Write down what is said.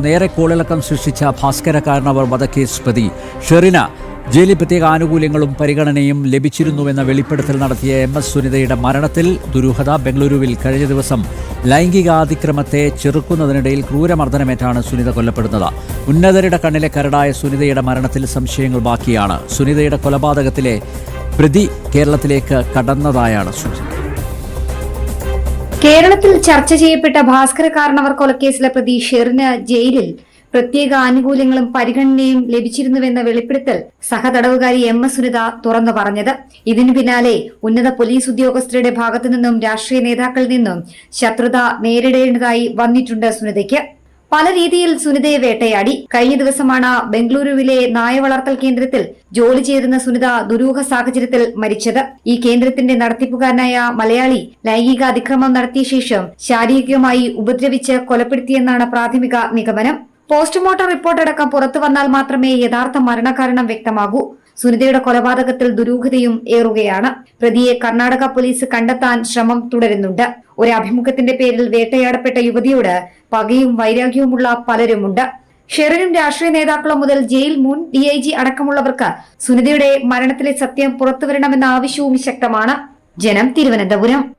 നേരെ കോളിളക്കം സൃഷ്ടിച്ച ഭാസ്കരക്കാരനവർ വധക്കേസ് പ്രതി ഷെറിന ജയിലിൽ പ്രത്യേക ആനുകൂല്യങ്ങളും പരിഗണനയും ലഭിച്ചിരുന്നുവെന്ന വെളിപ്പെടുത്തൽ നടത്തിയ MS സുനിതയുടെ മരണത്തിൽ ദുരൂഹത. ബംഗളൂരുവിൽ കഴിഞ്ഞ ദിവസം ലൈംഗികാതിക്രമത്തെ ചെറുക്കുന്നതിനിടയിൽ ക്രൂരമർദ്ദനമേറ്റാണ് സുനിത കൊല്ലപ്പെടുന്നത്. ഉന്നതരുടെ കണ്ണിലെ കരടായ സുനിതയുടെ മരണത്തിൽ സംശയങ്ങൾ ബാക്കിയാണ്. സുനിതയുടെ കൊലപാതകത്തിലെ പ്രതി കേരളത്തിലേക്ക് കടന്നതായാണ് സൂചന. കേരളത്തിൽ ചർച്ച ചെയ്യപ്പെട്ട ഭാസ്കരക്കാരനവർ കൊലക്കേസിലെ പ്രതി ഷെറിന് ജയിലിൽ പ്രത്യേക ആനുകൂല്യങ്ങളും പരിഗണനയും ലഭിച്ചിരുന്നുവെന്ന വെളിപ്പെടുത്തൽ സഹതടവുകാരി MS സുനിത തുറന്നു പറഞ്ഞത്. ഇതിനു പിന്നാലെ ഉന്നത പോലീസ് ഉദ്യോഗസ്ഥരുടെ ഭാഗത്തുനിന്നും രാഷ്ട്രീയ നേതാക്കളിൽ നിന്നും ശത്രുത നേരിടേണ്ടതായി വന്നിട്ടുണ്ട് സുനിതയ്ക്ക്. പല രീതിയിൽ സുനിതയെ വേട്ടയാടി. കഴിഞ്ഞ ദിവസമാണ് ബംഗളൂരുവിലെ നായ വളർത്തൽ കേന്ദ്രത്തിൽ ജോലി ചെയ്തിരുന്ന സുനിത ദുരൂഹ സാഹചര്യത്തിൽ മരിച്ചത്. ഈ കേന്ദ്രത്തിന്റെ നടത്തിപ്പുകാരനായ മലയാളി ലൈംഗിക അതിക്രമം നടത്തിയ ശേഷം ശാരീരികമായി ഉപദ്രവിച്ച് കൊലപ്പെടുത്തിയെന്നാണ് പ്രാഥമിക നിഗമനം. പോസ്റ്റ്മോർട്ടം റിപ്പോർട്ടടക്കം പുറത്തുവന്നാൽ മാത്രമേ യഥാർത്ഥ മരണകാരണം വ്യക്തമാകൂ. സുനിതയുടെ കൊലപാതകത്തിൽ ദുരൂഹതയും ഏറുകയാണ്. പ്രതിയെ കർണാടക പോലീസ് കണ്ടെത്താൻ ശ്രമം തുടരുന്നുണ്ട്. ഒരു അഭിമുഖത്തിന്റെ പേരിൽ വേട്ടയാടപ്പെട്ട യുവതിയോട് പകയും വൈരാഗ്യവുമുള്ള പലരുമുണ്ട്. ഷെറിനും രാഷ്ട്രീയ നേതാക്കളും മുതൽ ജയിൽ മുൻ DIG അടക്കമുള്ളവർക്ക് സുനിതയുടെ മരണത്തിലെ സത്യം പുറത്തുവരണമെന്ന ആവശ്യവും ശക്തമാണ്. ജനം, തിരുവനന്തപുരം.